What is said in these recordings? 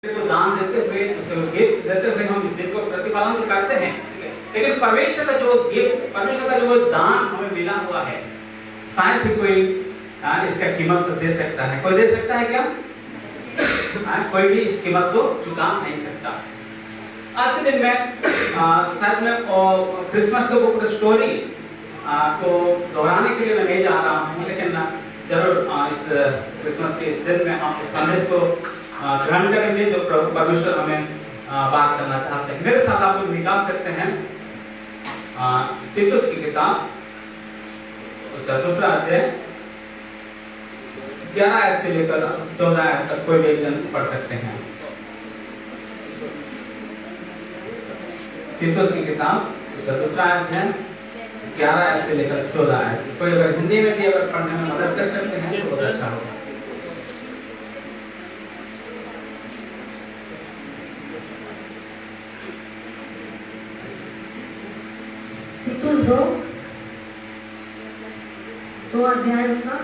को दान देते हुए, उसे गिफ्ट देते हुए हम इस दिन को प्रतिपालन तो करते हैं, लेकिन परमेश्वर का जो गिफ्ट, परमेश्वर का जो दान हमें मिला हुआ है, शायद ही कोई इसका कीमत तो दे सकता है। कोई दे सकता है क्या? कोई भी इस कीमत को चुका नहीं सकता। आज के दिन में शायद मैं क्रिसमस के ऊपर स्टोरी को दोहराने के लिए मैं नहीं जा रहा हूँ, लेकिन जरूर इस क्रिसमस के इस दिन में आप संदेश को ग्रहण करेंगे जो प्रभु परमेश्वर हमें बात करना चाहते हैं। मेरे साथ आप लोग निकाल सकते हैं तीतुस की किताब, उसका दूसरा अध्याय 11 आयत से लेकर 14 आयत तक कोई भी एक जन पढ़ सकते हैं। तीतुस की किताब, उसका दूसरा अध्याय 11 आयत से लेकर 14 आयत। कोई अगर हिंदी में भी अगर पढ़ने में मदद कर सकते हैं तो बहुत अच्छा होगा। तीतुस 2 अध्याय उसका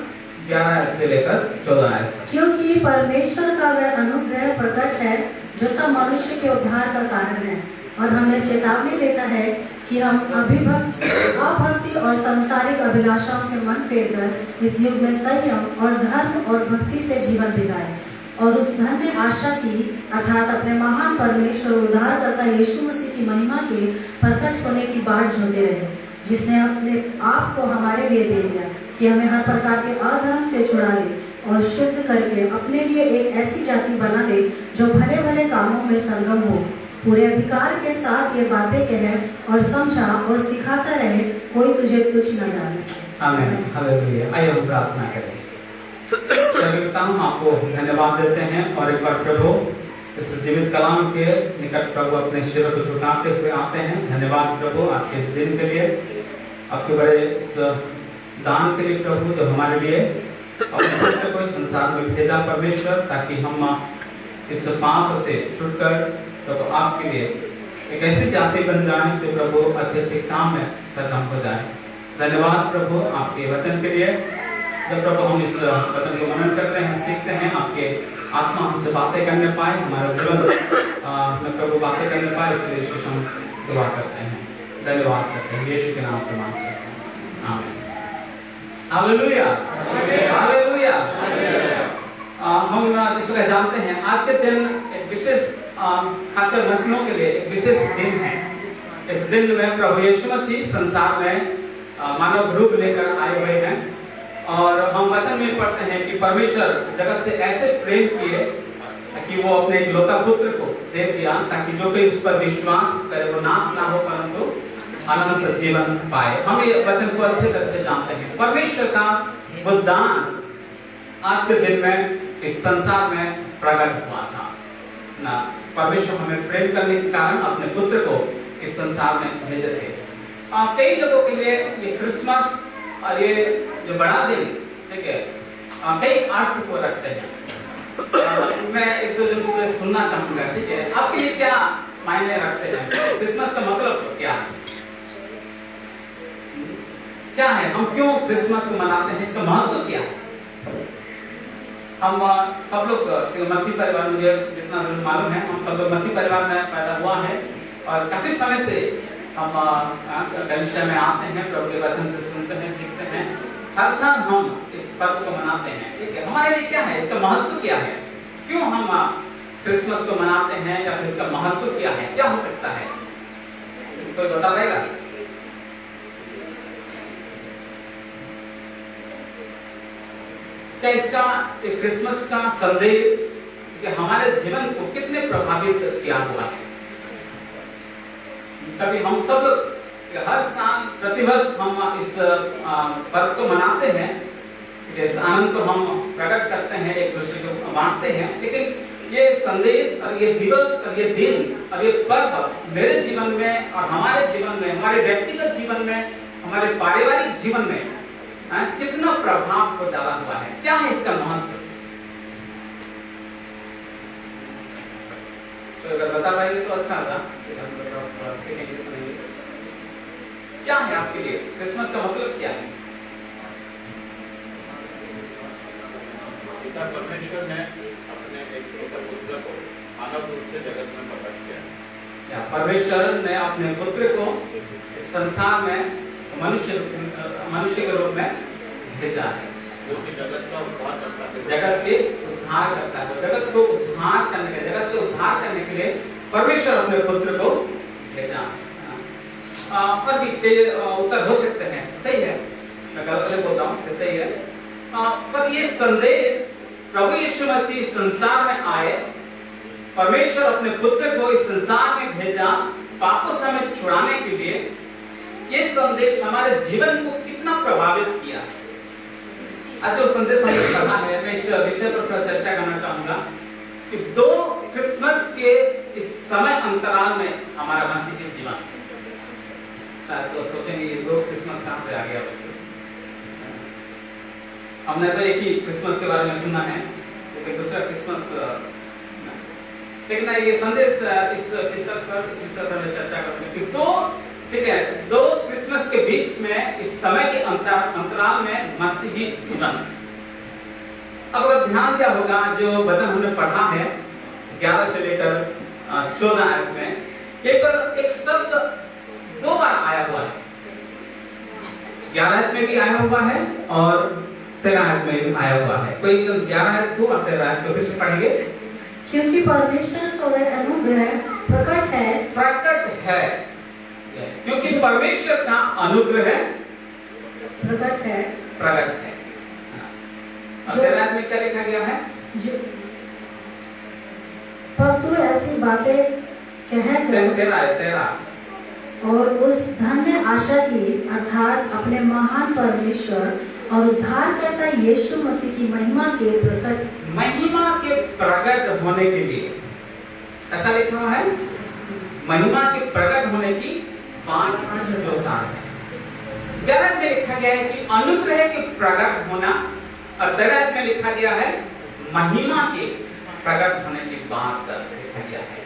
11 आयत से लेकर 14 आयत। क्योंकि परमेश्वर का वह अनुग्रह प्रकट है जो सब मनुष्य के उद्धार का कारण है, और हमें चेतावनी देता है कि हम अभक्ति और सांसारिक अभिलाषाओं से मन फेरकर इस युग में संयम और धर्म और भक्ति से जीवन बिताएं, और उस धन्य आशा की अर्थात अपने महान परमेश्वर उद्धारकर्ता यीशु मसीह की महिमा के प्रकट होने की बाट जोते रहे, जिसने अपने आप को हमारे लिए दे दिया कि हमें हर प्रकार के अधर्म से छुड़ा ले और शुद्ध करके अपने लिए एक ऐसी जाति बना ले जो भले भले कामों में सरगम हो। पूरे अधिकार के साथ ये बातें कहे और समझा और सिखाता रहे, कोई तुझे तुच्छ न जाने। आमीन, हालेलुया। आइए हम प्रार्थना करें। सर्वपिता, हम आपको धन्यवाद देते हैं और एक बार प्रभु इस जीवित कलाम के निकट प्रभु अपने सिर को झुकाते हुए आते हैं। धन्यवाद प्रभु आपके इस दिन के लिए, आपके बड़े इस दान के लिए प्रभु, जो हमारे लिए अपने पुत्र को संसार में भेजा परमेश्वर, ताकि हम इस पाप से छुटकर प्रभु आपके लिए एक ऐसी जाति बन जाए जो प्रभु अच्छे अच्छे काम में सक्षम हो जाए। धन्यवाद प्रभु आपके वचन के लिए। जब प्रभु हम इस वचन को मनन करते हैं, सीखते हैं, आपके आत्मा हमसे बातें करने पाए, हमारा जीवन में प्रभु बातें करने पाए, इसलिए यीशु हम दुआ करते हैं, धन्यवाद करते हैं, यीशु के नाम से मांगते हैं, आमीन। Hallelujah, hallelujah. हम जिस तरह जानते हैं आज के दिन एक विशेष, खासकर मसीहों के लिए एक विशेष दिन है। इस दिन में प्रभु यीशु मसीह संसार में मानव रूप लेकर आए हुए हैं, और हम वचन में पढ़ते हैं कि परमेश्वर जगत से ऐसे प्रेम किए कि वो अपने इकलौता पुत्र को दे दिया, ताकि जो कोई उस पर विश्वास करे वो नाश ना हो परंतु अनंत जीवन पाए। हम ये वचन को अच्छे तरह से जानते हैं। परमेश्वर का वो दान आज के दिन में इस संसार में प्रकट हुआ था ना। परमेश्वर हमें प्रेम करने के कारण अपने पुत्र को इस संसार में भेजे थे। कई लोगों के लिए ये क्रिसमस और ये जो बड़ा दिन, ठीक है, कई अर्थ को रखते हैं। मैं एक दो जन से सुनना चाहूंगा, ठीक है, आपके लिए क्या मायने रखते हैं? क्रिसमस का मतलब क्या है? क्या है? हम क्यों क्रिसमस को मनाते हैं? इसका महत्व क्या है? हम सब लोग मसीह परिवार, मुझे जितना मालूम है, हम सब लोग मसीह परिवार में पैदा हुआ है, और काफी समय से हम कलीसिया में आते हैं, प्रभु के वचन से सुनते हैं, सीखते हैं। हर साल हम इस पर्व को मनाते हैं, ठीक है। हमारे लिए क्या है? इसका महत्व क्या है? क्यों हम क्रिसमस को मनाते हैं, या फिर इसका महत्व क्या है? क्या हो सकता है? कोई बता देगा? क्या इसका क्रिसमस का संदेश कि हमारे जीवन को कितने प्रभावित किया हुआ है? कभी हम सब हर साल प्रतिवर्ष हम इस पर्व को मनाते हैं, इस आनंद को हम प्रकट करते हैं, एक दूसरे को बांटते हैं, लेकिन ये संदेश और ये दिवस और ये दिन और ये पर्व मेरे जीवन में और हमारे जीवन में, हमारे व्यक्तिगत जीवन में, हमारे पारिवारिक जीवन में कितना प्रभाव को डाला हुआ है? क्या है इसका महत्व? तो अगर बता पाएंगे तो अच्छा होगा। क्या है आपके लिए क्रिसमस का मतलब? क्या है? पिता परमेश्वर ने अपने एक पुत्र को मानव रूप से जगत में प्रकट किया। या परमेश्वर ने अपने पुत्र को इस संसार में मनुष्य के रूप में भेजा है, जो कि जगत का उद्धार करता है। जगत के उद्धार करता है। जगत को उद्धार करने के जगत के उद्धार करने के लिए परमेश्वर अपने पुत्र को भेजा। और भी उत्तर हो सकते हैं, सही है, मैं गलत नहीं बोल रहा हूँ, सही है। पर ये संदेश प्रभु यीशु मसीह संसार में आए, परमेश्वर अपने पुत्र को इस संसार में भेजा पापों से हमें छुड़ाने के लिए। ये संदेश हमारे जीवन को कितना प्रभावित किया है, आज जो संदेश हमने पढ़ा है, मैं इस विषय पर थोड़ा चर्चा करना चाहूंगा कि 2 क्रिसमस के इस समय अंतराल में हमारा मसीही जीवन, शायद तो सोचेंगे ये 2 क्रिसमस कहां से आ गया। हमने तो एक ही क्रिसमस के बारे में सुना है, लेकिन दूसरा क्रिसमस, लेकिन ये संदेश इस शीर्षक पर मैं चर्चा करूंगी। तो ठीक है, 2 क्रिसमस के बीच में इस समय के अंतराल में मसीही जीवन। अब अगर ध्यान दिया होगा जो वचन हमने पढ़ा है 11 से लेकर 14 आयत में, एक शब्द 2 बार आया हुआ है। 11 आयत में भी आया हुआ है और 13 आयत में भी आया हुआ है। कोई 11 आयत को और 13 आयत को फिर से पढ़ेंगे। क्योंकि परमेश्वर का वह अनुग्रह प्रकट है, क्योंकि परमेश्वर का अनुग्रह प्रकट है। और 13 आयत में क्या लिखा गया है? पर तू ऐसी बातें कहकर 13 और उस धन्य आशा की अर्थात अपने महान परमेश्वर और उद्धारकर्ता यीशु मसीह की महिमा के प्रकट होने के लिए, ऐसा लिखा हुआ है, महिमा के प्रकट होने की बात जोता है। 11 में लिखा गया है कि अनुग्रह के प्रकट होना, और 13 में लिखा गया है महिमा के प्रकट होने की बात लिखा गया है।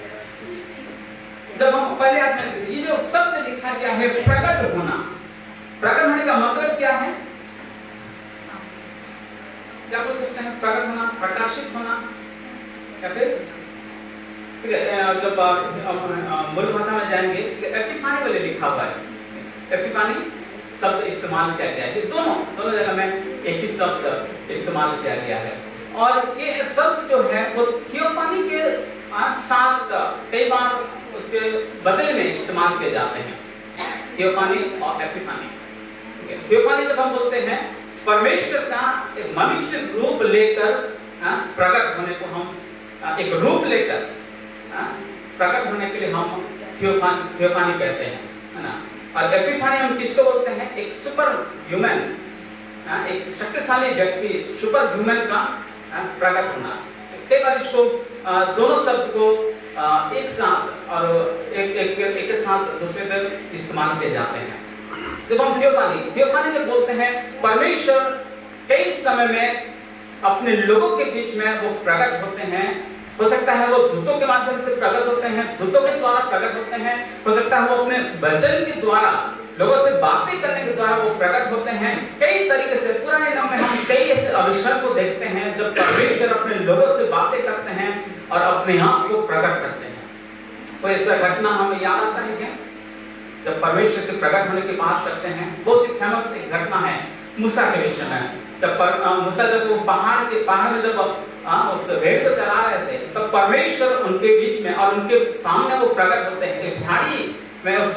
जब हम पहले आदमी, ये जो शब्द लिखा गया है प्रकट होने का मतलब क्या है? क्या बोल सकते हैं? प्रकट होना, प्रकाशित होना, या फिर ठीक है, जब मूल भाषा में जाएंगे एपिफानी वाले लिखा हुआ है, एपिफानी शब्द इस्तेमाल किया गया है। दोनों जगह में एक ही शब्द इस्तेमाल किया गया है, और ये शब्द जो है वो थियोफानी के साथ कई बार उसके बदले में इस्तेमाल किए जाते हैं, थियोफानी और एपिफानी। थियोफानी जब हम बोलते हैं परमेश्वर का एक मनुष्य रूप लेकर प्रकट होने को, हम एक रूप लेकर प्रकट होने के लिए हम थियोफानी कहते हैं, है ना। और एपिफानी हम किसको बोलते हैं? एक सुपर ह्यूमन, एक शक्तिशाली व्यक्ति, सुपर ह्यूमन का प्रकट होना। कई बार इसको दोनों शब्द को एक साथ और एक साथ दूसरे पर इस्तेमाल किए जाते हैं। जब हम थियोफानी जब बोलते हैं, परमेश्वर कई समय में अपने लोगों के बीच में वो प्रकट होते हैं। हो सकता है वो दूतों के माध्यम से प्रकट होते हैं, दूतों के द्वारा प्रकट होते हैं। हो सकता है वो अपने वचन के द्वारा, लोगों से बातें करने के द्वारा वो प्रकट होते हैं। कई तरीके से पुराने नियम में हम कई ऐसे अवसर को देखते हैं जब परमेश्वर अपने लोगों से बातें करते हैं और अपने आप को प्रकट करते हैं। कोई ऐसा घटना हमें याद आता है क्या? जब परमेश्वर के प्रकट होने की बात करते हैं, बहुत ही फेमस एक घटना है मूसा के विषय में। जब मूसा जब वो पहाड़ में जब उस भेड़ को चला रहे थे, तब परमेश्वर उनके बीच में और उनके सामने वो प्रकट होते हैं। एक झाड़ी में उस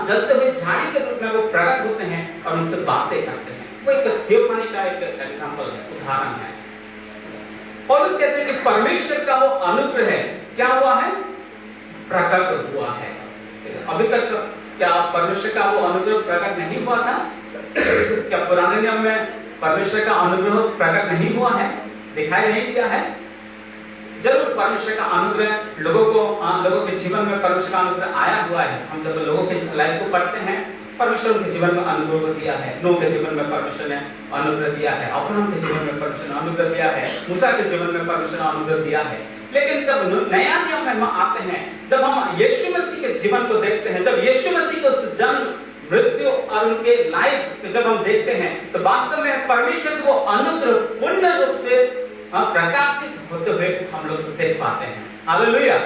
जलते हुए झाड़ी के रूप में वो प्रकट होते हैं और उनसे बातें करते हैं। वो एक थियोफानी का एक एग्जांपल है, उदाहरण है। और उस कहते हैं कि परमेश्वर का वो अनुग्रह क्या हुआ है? प्रकट हुआ है। अभी तक क्या परमेश्वर का वो अनुग्रह प्रकट नहीं हुआ था? क्या पुराने नियम में परमेश्वर का अनुग्रह प्रकट नहीं हुआ है, दिखाई नहीं दिया है? जरूर परमेश्वर का अनुग्रह लोगों के जीवन में परमेश्वर का अनुग्रह आया हुआ है। हम जब लोगों के लाइफ को पढ़ते हैं, परमेश्वर उनके जीवन में अनुग्रह दिया है। नूह के जीवन में परमेश्वर ने अनुग्रह दिया है, अब्राहम के जीवन में परमेश्वर ने अनुग्रह दिया है, मूसा के जीवन में परमेश्वर ने अनुग्रह दिया है। लेकिन जब नया नियम में हम आते हैं, जब हम यीशु मसीह के जीवन को देखते हैं, जब यीशु मसीह को जन्म, मृत्यु और उनके लाइफ जब हम देखते हैं, तो वास्तव में परमेश्वर को अनुग्रह पूर्ण रूप से प्रकाशित होते हुए हम लोग देख पाते हैं। हालेलुया।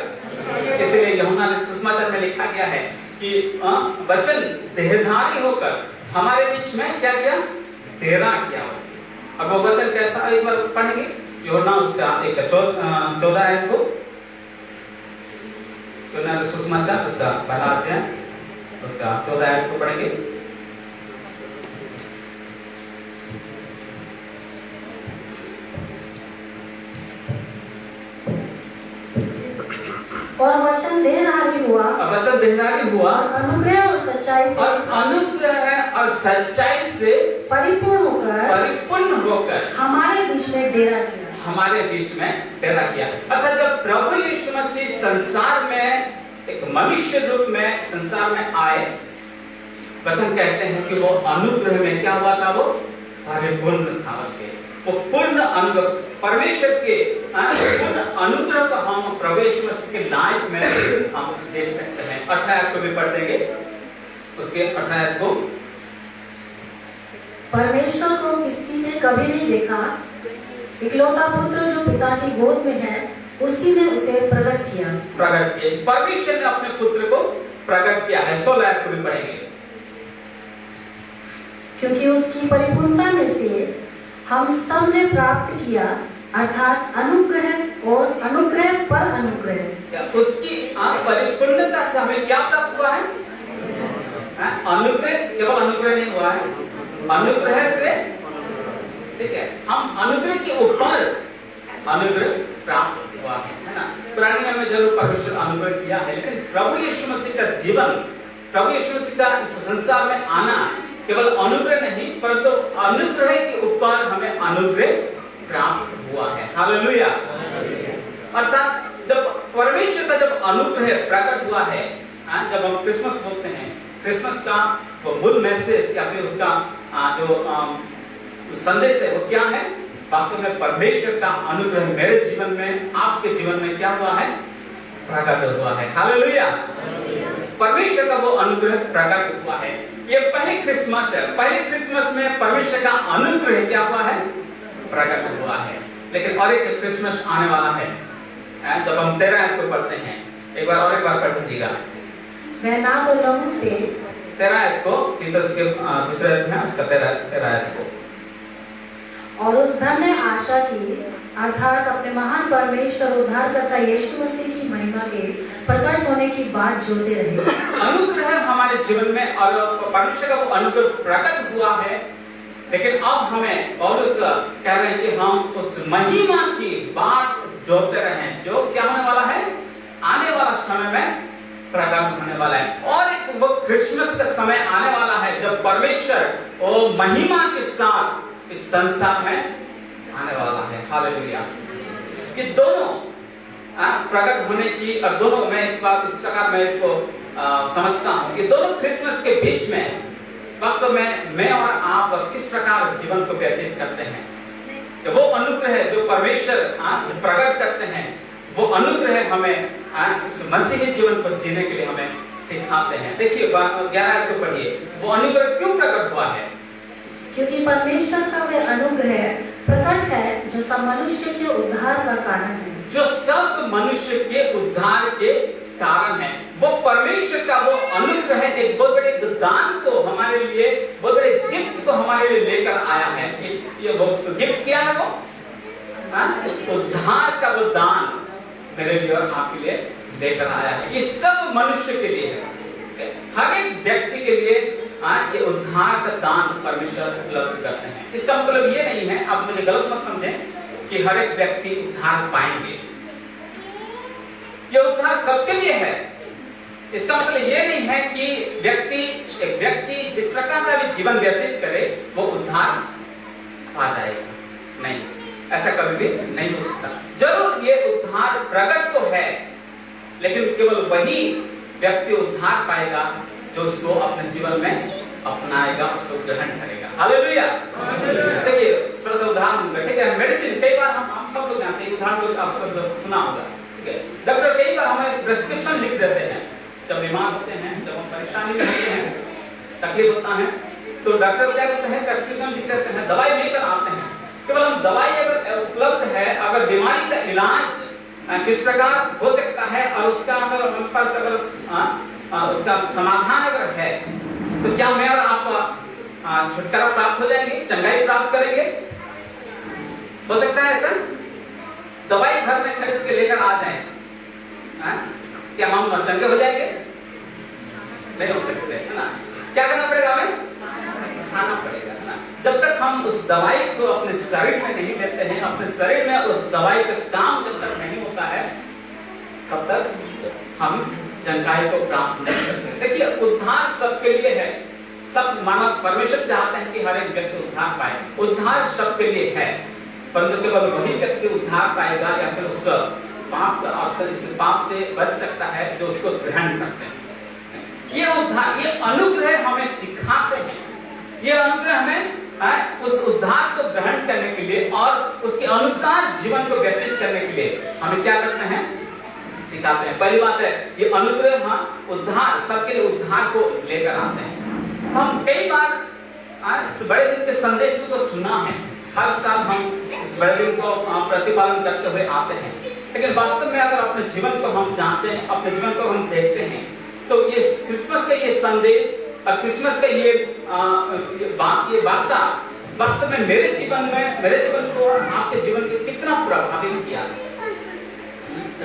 इसलिए यूहन्ना ने सुसमाचार में लिखा गया है कि वचन देहधारी होकर हमारे बीच में क्या किया? डेरा किया। अब वो वचन कैसा, एक बार पढ़ेंगे यूहन्ना उसका 14 आयत को, यूहन्ना सुसमाचार उसका पहला अध्याय उसका 14 आयत को पढ़ेंगे। और वचन देहधारी हुआ, वचन देहधारी हुआ, अनुग्रह और सच्चाई से, और अनुग्रह और सच्चाई से परिपूर्ण होकर हमारे बीच में डेरा किया। हमारे बीच में डेरा किया। अर्थात जब प्रभु यीशु मसीह संसार में एक मनुष्य रूप में संसार में आए, वचन कहते हैं कि वो अनुग्रह में क्या हुआ था? वो परिपूर्ण था। वो पूर्ण अनुग्रह, परमेश्वर के पूर्ण अनुग्रह को हम प्रभु यीशु मसीह के लाइफ में हम देख सकते हैं। 18 आयत को भी पढ़ देंगे, उसके 18 आयत को। परमेश्वर को किसी ने कभी नहीं देखा, इकलौता पुत्र जो पिता की गोद में है, उसी ने उसे प्रकट किया। परमेश्वर ने अपने पुत्र को प्रकट किया है। 16 आयत को भी पढ़ेंगे। क्योंकि उसकी परिपूर्णता में से हम सब ने प्राप्त किया, अर्थात अनुग्रह और अनुग्रह पर अनुग्रह। उसकी परिपूर्णता से हमें क्या प्राप्त हुआ है? अनुग्रह, केवल अनुग्रह नहीं हुआ है, अनुग्रह से, ठीक है, हम अनुग्रह के ऊपर अनुग्रह प्राप्त हुआ है ना। पुराने नियम में जरूर परमेश्वर अनुग्रह किया है, लेकिन प्रभु यीशु मसीह का जीवन, प्रभु यीशु मसीह का इस संसार में आना केवल अनुग्रह नहीं, परंतु अनुग्रह के ऊपर हमें अनुग्रह प्राप्त हुआ है। हालेलुया। अर्थात जब परमेश्वर का जब अनुग्रह प्रकट हुआ है, जब हम क्रिसमस बोलते हैं, क्रिसमस का वो मूल मैसेज या फिर उसका जो संदेश है वो क्या है? वास्तव में परमेश्वर का अनुग्रह मेरे जीवन में, आपके जीवन में क्या हुआ है? प्रकट हुआ है। हालेलुया। परमेश्वर का वो अनुग्रह प्रकट हुआ है। ये पहले क्रिसमस है। पहले क्रिसमस में परमेश्वर का अनुग्रह क्या हुआ है? प्रकट हुआ है। लेकिन और एक क्रिसमस आने वाला है, जब हम 13 आयत को पढ़ते हैं। एक बार पढ़ दीजिएगा। मैं नाग और लहू से 13 आयत को, तीतुस के दूसरे अध्याय में उसका 13 आयत को। और उस धन्य आशा की, अर्थात अपने महान परमेश्वर उद्धारकर्ता यीशु मसीह की महिमा के प्रकट होने की बात जोते रहे। अनुग्रह हमारे जीवन में, और परमेश्वर का वो अनुग्रह प्रकट हुआ है, लेकिन अब हमें पौलुस कह रहे हैं कि हम उस महिमा की बात जोते रहें, जो क्या होने वाला है? आने वाला समय में प्रकट होने वाला है। और एक वो क्रिसमस का समय आने वाला है जब परमेश्वर वो महिमा के साथ इस संसार में आने वाला है। हालेलुया। कि दोनों प्रकट होने की, और दोनों, मैं इस प्रकार मैं इसको समझता हूँ कि दोनों क्रिसमस के बीच में वास्तव में मैं और आप किस प्रकार जीवन को व्यतीत करते हैं। कि वो अनुग्रह जो परमेश्वर प्रकट करते हैं, वो अनुग्रह हमें इस मसीही जीवन को जीने के लिए हमें सिखाते हैं। देखिए 11 को पढ़िए। वो अनुग्रह क्यों प्रकट हुआ है? क्योंकि परमेश्वर का वह अनुग्रह प्रकट है जो सब मनुष्य के उद्धार का कारण है। जो सब मनुष्य के उद्धार के कारण है, वो परमेश्वर का वो अनुग्रह एक बहुत बड़े दान को हमारे लिए, बहुत बड़े गिफ्ट को हमारे लिए लेकर आया है। ये वो गिफ्ट क्या है? वो उद्धार का वो दान मेरे लिए और आपके लिए लेकर आया है। ये सब मनुष्य के लिए है, हर एक व्यक्ति के लिए ये उद्धार का दान परमेश्वर उपलब्ध करते हैं। इसका मतलब ये नहीं है, आप मुझे गलत मत समझें, कि हर एक व्यक्ति उद्धार पाएंगे। ये उद्धार सबके लिए है। इसका मतलब ये नहीं है कि एक व्यक्ति जिस प्रकार का भी जीवन व्यतीत करे वो उद्धार पा जाएगा। नहीं, ऐसा कभी भी नहीं हो सकता। जरूर ये उद्धार प्रकट तो है, लेकिन केवल वही व्यक्ति उद्धार पाएगा जो उसको अपने जीवन में अपनाएगा, उसको ग्रहण करेगा। हालेलुया। देखिए थोड़ा सा उदाहरण, ठीक है, मेडिसिन कई बार हम सब लोग जानते हैं, उदाहरण को आप सब सुना होगा, ठीक है। डॉक्टर कई बार हमें प्रिस्क्रिप्शन लिख देते हैं जब बीमार होते हैं, जब हम परेशानी में होते हैं, तकलीफ होता है, तो डॉक्टर क्या करते हैं? प्रिस्क्रिप्शन लिख देते हैं, दवाई लेकर आते हैं। केवल हम दवाई अगर उपलब्ध है, अगर बीमारी का इलाज किस प्रकार हो सकता है, और उसका अगर हम पास अगर उसका समाधान अगर है, तो क्या मैं और आप छुटकारा प्राप्त हो जाएंगे, चंगाई प्राप्त करेंगे? हो सकता है ऐसा? दवाई घर में खरीद के लेकर आ जाए, क्या हम चंगे हो जाएंगे? नहीं हो सकते, है ना? क्या करना पड़ेगा हमें? खाना पड़ेगा, है ना? जब तक हम उस दवाई को अपने शरीर में नहीं लेते हैं, अपने शरीर में उस दवाई का काम जब तक नहीं होता है, तब तक हम चंगाई को प्राप्त नहीं करते। देखिए, उद्धार सबके लिए है, सब मानव परमेश्वर चाहते हैं कि हर एक व्यक्ति उद्धार पाए, उद्धार सबके लिए है, परंतु केवल वही व्यक्ति उद्धार पाएगा या फिर उस पाप पाप से बच सकता है जो उसको ग्रहण करते हैं। ये उद्धार, ये अनुग्रह हमें सिखाते हैं, ये अनुग्रह हमें उस उद्धार को ग्रहण करने के लिए और उसके अनुसार जीवन को व्यतीत करने के लिए हमें क्या करते हैं? सिखाते हैं। पहली बात है, ये अनुग्रह उद्धार सबके लिए उद्धार को लेकर आते हैं। हम कई बार इस बड़े दिन के संदेश को तो सुना है, हर साल हम इस बड़े दिन को प्रतिपालन करते हुए आते हैं, लेकिन वास्तव में अगर अपने जीवन को हम जांचें, अपने जीवन को हम देखते हैं, तो ये क्रिसमस का ये संदेश और क्रिसमस का ये वार्ता वास्तव में मेरे जीवन को आपके जीवन को कितना प्रभावित किया है,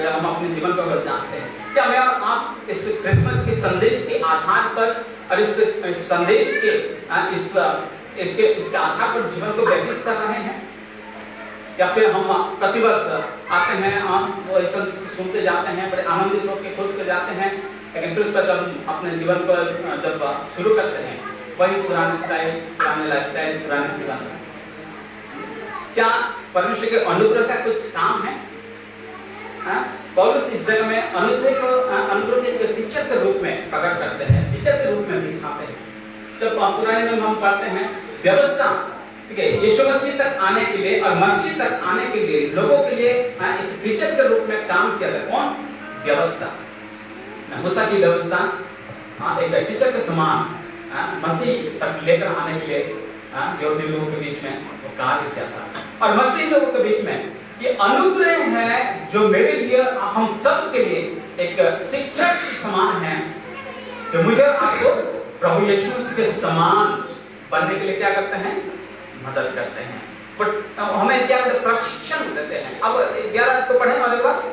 हम अपने जीवन को अगर जानते हैं। क्या मैं और आप इस क्रिसमस के संदेश के आधार पर और इस संदेश के इसके आधार पर जीवन को व्यतीत कर रहे हैं, या फिर हम प्रतिवर्ष आते हैं, हम वो ऐसा सुनते जाते हैं, बड़े आनंदित होकर खुश कर जाते हैं, लेकिन फिर उसका जब हम अपने जीवन को जब शुरू करते हैं, वही पुराने स्टाइल, पुराने लाइफस्टाइल, पुराने जीवन। क्या परमेश्वर के अनुग्रह का कुछ काम है? पौलुस इस जगह में अनुग्रह के टीचर के रूप में प्रकट करते हैं, टीचर के रूप में दिखाते हैं। जब पुराने में हम पढ़ते हैं व्यवस्था, ठीक है, यीशु मसीह तक आने के लिए और मसीह तक आने के लिए लोगों के लिए एक टीचर के रूप में काम किया था। कौन? व्यवस्था, मूसा की व्यवस्था एक टीचर के समान मसीह तक लेकर आने के लिए यहूदी लोगों के बीच में वो कार्य किया था। और मसीह लोगों के बीच में ये अनुग्रह है जो मेरे लिए, हम सब के लिए एक शिक्षक समान है, जो मुझे आपको प्रभु यीशु के समान बनने के लिए क्या करते हैं? मदद करते हैं। बट हमें क्या करते? प्रशिक्षण देते हैं। अब 11 को पढ़ें और एक बार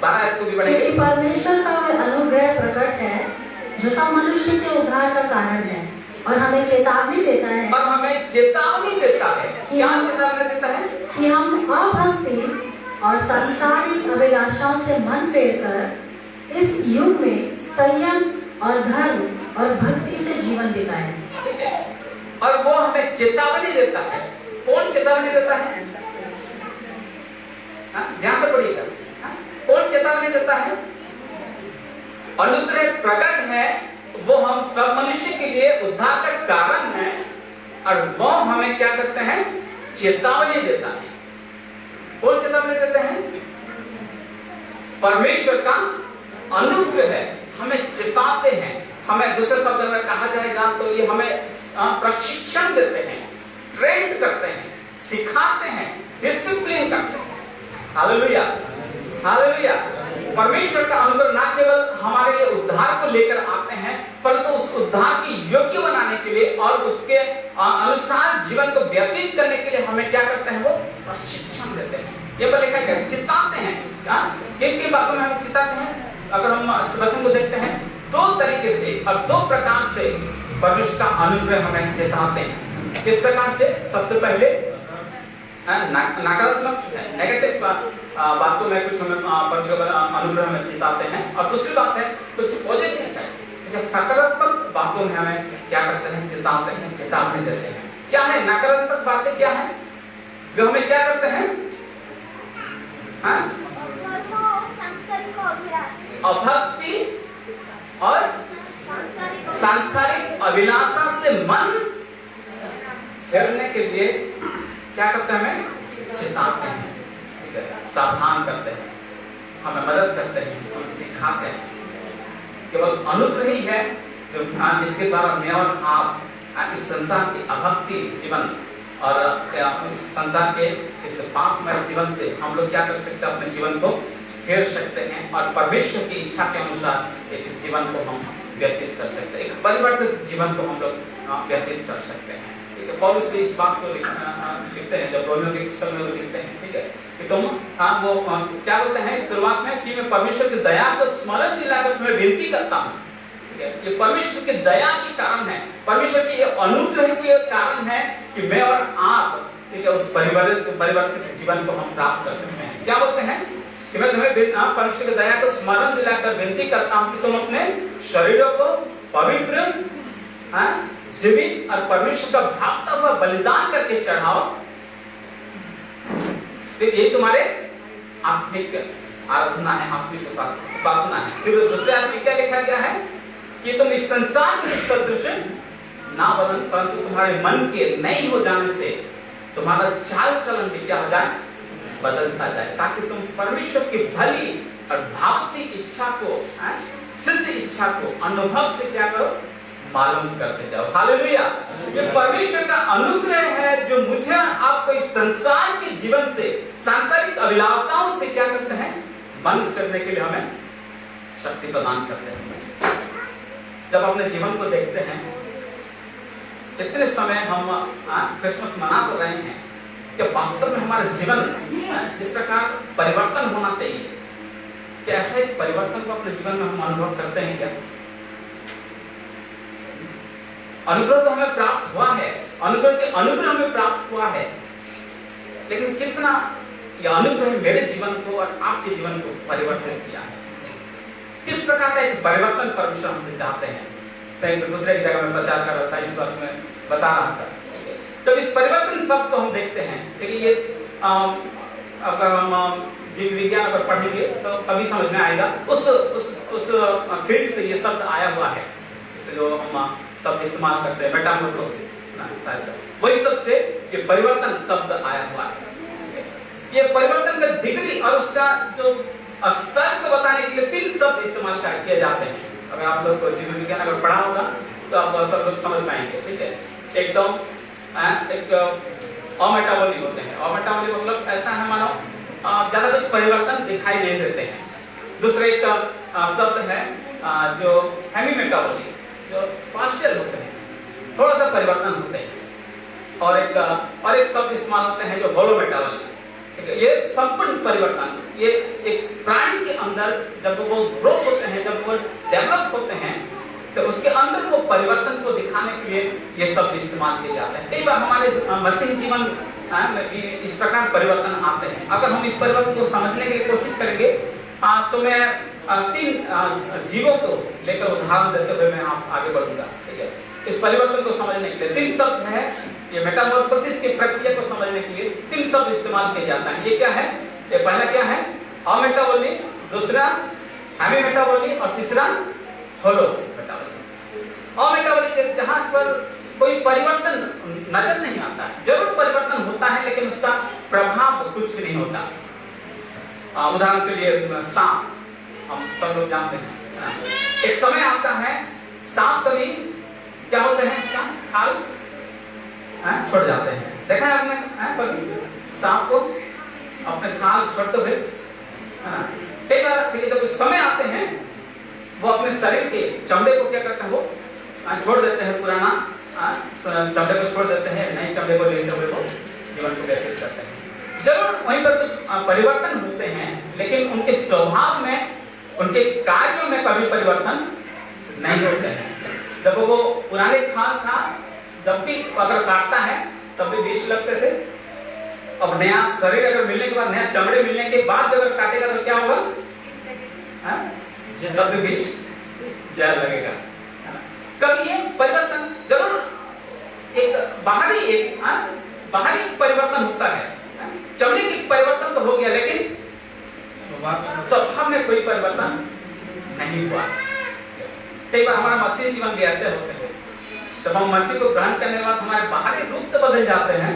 12 को भी पढ़ेंगे। क्योंकि परमेश्वर का वह अनुग्रह प्रकट है जो सब मनुष्य के उद्धार का कारण है और हमें चेतावनी देता है। और हमें चेतावनी देता है। क्या चेतावनी देता है? कि हम अभक्ति और सांसारिक अभिलाषाओं से मन फेरकर इस युग में संयम और धर्म और भक्ति से जीवन बिताएं। और वो हमें चेतावनी देता है। कौन चेतावनी देता है? ध्यान से पढ़िएगा। कौन चेतावनी देता है? अनुग्रह प्रकट है, वो हम सब मनुष्य के लिए उद्धार का कारण है, और वो हमें क्या करते हैं? चेतावनी देता है। कौन चेतावनी देते हैं? परमेश्वर का अनुग्रह है, हमें चेताते हैं। हमें दूसरे शब्द में कहा जाएगा तो ये हमें प्रशिक्षण देते हैं, ट्रेन करते हैं, सिखाते हैं, डिसिप्लिन करते हैं। Hallelujah, hallelujah. परमेश्वर का अनुग्रह ना केवल हमारे लिए उद्धार को लेकर आते हैं, परंतु उस उद्धार की योग्य बनाने के लिए और उसके अनुसार जीवन को व्यतीत करने के लिए हमें क्या करते हैं? वो प्रशिक्षण देते हैं। ये पर लिखा है चिताते हैं। किन किन बातों में हमें चिताते हैं? अगर हम इस वचन को देखते हैं, 2 तरीके से और 2 प्रकार से परमेश्वर का अनुग्रह हमें चेताते हैं। किस प्रकार से? सबसे पहले नकारात्मक नेगेटिव बातों में कुछ हमें परमेश्वर अनुग्रह में चेताते हैं, और दूसरी बात है कुछ पॉजिटिव है, जो सकारात्मक बातों में हमें क्या करते हैं? चेताते हैं, चेतावनी देते हैं। क्या है नकारात्मक बातें? क्या है जो हमें क्या करते हैं? अभक्ति और सांसारिक अभिलाषा से मन फेरने के लिए क्या करते हैं? हमें चेताते हैं, ठीक है, सावधान करते हैं, हमें मदद करते हैं, हम सिखाते हैं। केवल अनुग्रह ही है जो जिसके द्वारा मैं और आप इस संसार की अभक्ति जीवन और इस संसार के इस पापमय जीवन से हम लोग क्या कर सकते हैं, अपने जीवन को फेर सकते हैं और परमेश्वर की इच्छा के अनुसार एक जीवन को हम व्यतीत कर सकते हैं, एक परिवर्तित जीवन को हम लोग व्यतीत कर सकते हैं। ठीक है, पौलुस भी इस बात को लिखते हैं जब रोमियो की पुस्तक में वो लिखते हैं, ठीक है, कि तुम वो क्या बोलते हैं शुरुआत में कि मैं परमेश्वर की दया को स्मरण दिलाकर तुम्हें विनती करता हूँ। ये परमेश्वर की दया के कारण है, परमेश्वर के अनुग्रह के कारण है कि मैं और आप, ठीक है, उस परिवर्तित जीवन को हम प्राप्त कर सकते हैं। क्या बोलते हैं कि मैं तुम्हें परमेश्वर की दया को स्मरण दिलाकर विनती करता हूं कि तुम अपने शरीरों को पवित्र, जीवित और परमेश्वर का भावता हुआ बलिदान करके चढ़ाओ। तो ये तुम्हारे आत्मिक आराधना है, आत्मिक उपासना है। फिर दूसरे आदमी क्या लिखा गया है कि तुम इस संसार के सदृश ना बनो, परंतु तुम्हारे मन के नहीं हो जाने से तुम्हारा चाल चलन भी क्या हो जाए, बदलता जाए, ताकि तुम परमेश्वर की भली और भावती इच्छा को, सिद्ध इच्छा को अनुभव से क्या करो, मालूम करते जाओ। हालेलुया। ये परमेश्वर का अनुग्रह है जो मुझे आपको इस संसार के जीवन से, सांसारिक अभिलाषाओं से क्या करते हैं, मन करने के लिए हमें शक्ति प्रदान करते हैं। जब अपने जीवन को देखते हैं, इतने समय हम क्रिसमस मना तो रहे हैं कि वास्तव में हमारा जीवन जिस प्रकार परिवर्तन होना चाहिए, कि ऐसे परिवर्तन को अपने जीवन में हम अनुभव करते हैं क्या? अनुग्रह तो हमें प्राप्त हुआ है, अनुग्रह हमें प्राप्त हुआ है, लेकिन कितना यह अनुग्रह मेरे जीवन को और आपके जीवन को परिवर्तित किया है? किस प्रकार का एक परिवर्तन परमेश्वर हमसे चाहते हैं? मैं एक दूसरे की जगह में प्रचार कर रहा था, इस बात में बता रहा था। तो इस परिवर्तन शब्द को हम देखते हैं, देखिए ये अगर हम जीव विज्ञान अगर पढ़ेंगे तो तभी समझ में आएगा। उस फील्ड से ये शब्द आया हुआ है, इससे जो हम शब्द इस्तेमाल करते हैं, मेटामॉर्फोसिस, वही शब्द से ये परिवर्तन शब्द आया हुआ है। ये परिवर्तन का डिग्री और उसका जो स्तर को बताने के लिए 3 शब्द इस्तेमाल किए जाते हैं। अगर आप लोग को जीव विज्ञान अगर पढ़ा होगा तो आप सब लोग समझ पाएंगे, ठीक है। एकदम एक अमेटाबॉलिक होते हैं, अमेटाबॉलिक मतलब ऐसा है मानो ज्यादा कुछ परिवर्तन दिखाई नहीं देते हैं। दूसरे एक शब्द है जो हेमीमेटाबॉलिक, जो पार्शियल होते हैं, थोड़ा सा परिवर्तन होते हैं। और एक शब्द इस्तेमाल होते हैं जो होलोमेटाबॉलिक, ये संपूर्ण परिवर्तन। ये एक प्राणी के अंदर जब वो ग्रोथ होते हैं, जब वो डेवलप होते हैं, तो उसके अंदर को परिवर्तन को दिखाने के लिए ये शब्द इस्तेमाल किए जाते हैं। कई बार हमारे मसीही जीवन में इस प्रकार परिवर्तन आते हैं। अगर हम इस परिवर्तन को समझने के लिए कोशिश करेंगे तो मैं 3 जीवों को लेकर उदाहरण देते हुए मैं आगे बढ़ूंगा, ठीक है। इस परिवर्तन को समझने के लिए 3 शब्द है, ये मेटामॉर्फोसिस की प्रक्रिया को समझने के लिए 3 शब्द इस्तेमाल किया जाता है। ये क्या है? ये पहला क्या है? अमेटाबॉलिक, दूसरा हेमीमेटाबॉलिक और तीसरा होलोमेटाबॉलिक। अमेटाबॉलिक जहां पर कोई परिवर्तन नजर नहीं आता है, जरूर परिवर्तन होता है लेकिन उसका प्रभाव कुछ भी नहीं होता। उदाहरण के लिए सांप, हम सब लोग जानते हैं, एक समय आता है सांप कभी क्या होते हैं, इसका खाल छोड़ जाते हैं। देखा है आपने कभी सांप को अपने खाल छोड़ते हुए? कई बार ठीक है, जब एक समय आते हैं वो अपने शरीर के चमड़े को क्या करते हैं, वो छोड़ देते हैं, पुराना चमड़े को छोड़ देते हैं, नए चमड़े को लेते हुए वो जीवन को व्यतीत करते हैं। जरूर वहीं पर कुछ परिवर्तन होते हैं, लेकिन उनके स्वभाव में, उनके कार्यों में कभी परिवर्तन नहीं होते हैं। जब वो पुराने खाल था, जब भी अगर काटता है तब भी विष लगते थे। अब नया शरीर अगर मिलने के बाद, नया चमड़े मिलने के बाद अगर काटेगा तो क्या होगा? तब भी विष जहर लगेगा। कभी ये परिवर्तन जरूर एक बाहरी परिवर्तन होता है, चमड़े की परिवर्तन तो हो गया, लेकिन स्वभाव में कोई परिवर्तन नहीं हुआ। कई बार हमारा मसीह जीवन भी ऐसे होते हैं, जब हम मसीह को ग्रहण करने के बाद हमारे बाहरी रूप तो बदल जाते हैं,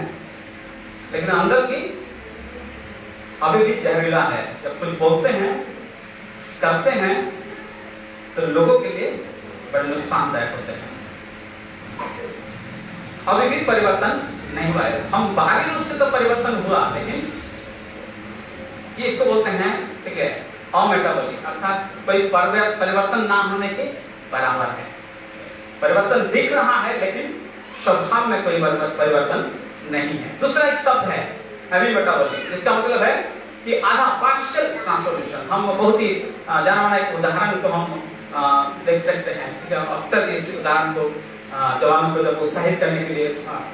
लेकिन अंदर की अभी भी जहरीला है। जब कुछ बोलते हैं, कुछ करते हैं, तो लोगों के लिए बड़े नुकसानदायक होते हैं। अभी भी परिवर्तन नहीं हुआ है। हम बाहरी रूप से तो परिवर्तन हुआ, लेकिन ये इसको बोलते हैं, ठीक है, अमेटाबॉलिक, अर्थात कोई परिवर्तन ना होने के बराबर है। परिवर्तन दिख रहा है लेकिन स्वभाव में कोई परिवर्तन नहीं है। दूसरा एक शब्द है हेवी मेटाबॉलिक, जिसका मतलब है कि आधा पार्शियल ट्रांसफॉर्मेशन। हम बहुत ही जाना माना एक उदाहरण को हम देख सकते हैं, ठीक है। अक्सर इस उदाहरण को जवानों को जब उत्साहित करने के लिए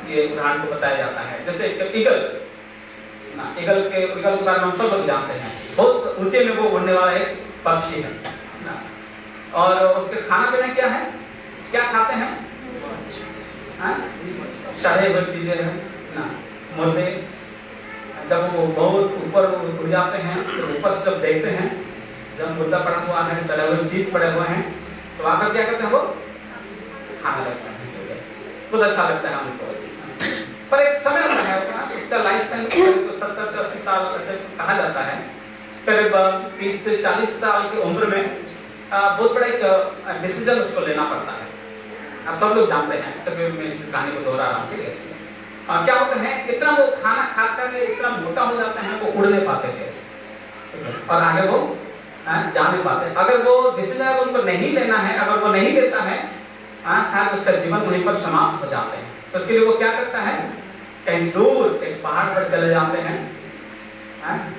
ये उदाहरण को बताया जाता है। जैसे ईगल के बारे में हम सब लोग जानते हैं, बहुत ऊंचे में वो उड़ने वाला एक पक्षी है ना, और उसके खाना पीना क्या है, क्या खाते हैं, सड़े हुए चीजें हैं ना, मुर्दे। जब वो बहुत ऊपर उड़ जाते हैं तो ऊपर से जब देखते हैं, जब मुर्दा पड़ा हुआ है, सड़े हुए चीज पड़े हुए हैं, तो आकर क्या करते हैं, वो खाने लगते हैं। बहुत अच्छा लगता है हमको। पर एक समय होता है उसका लाइफ टाइम 70 से 80 साल ऐसे कहा जाता है। करीब 30 से 40 साल की उम्र में बहुत बड़ा एक डिसीजन उसको लेना पड़ता है। अब सब लोग जानते हैं, तभी मैं इस कहानी को दोहरा रहा हूँ, ठीक है। क्या होता है, इतना वो खाना खाकर इतना मोटा हो जाते हैं, वो उड़ नहीं पाते थे और आगे वो जा नहीं पाते। अगर वो डिसीजन अगर उनको नहीं लेना है, अगर वो नहीं लेता है, शायद उसका जीवन वहीं पर समाप्त हो जाते हैं। तो उसके लिए वो क्या करता है, कहीं दूर एक पहाड़ पर चले जाते हैं,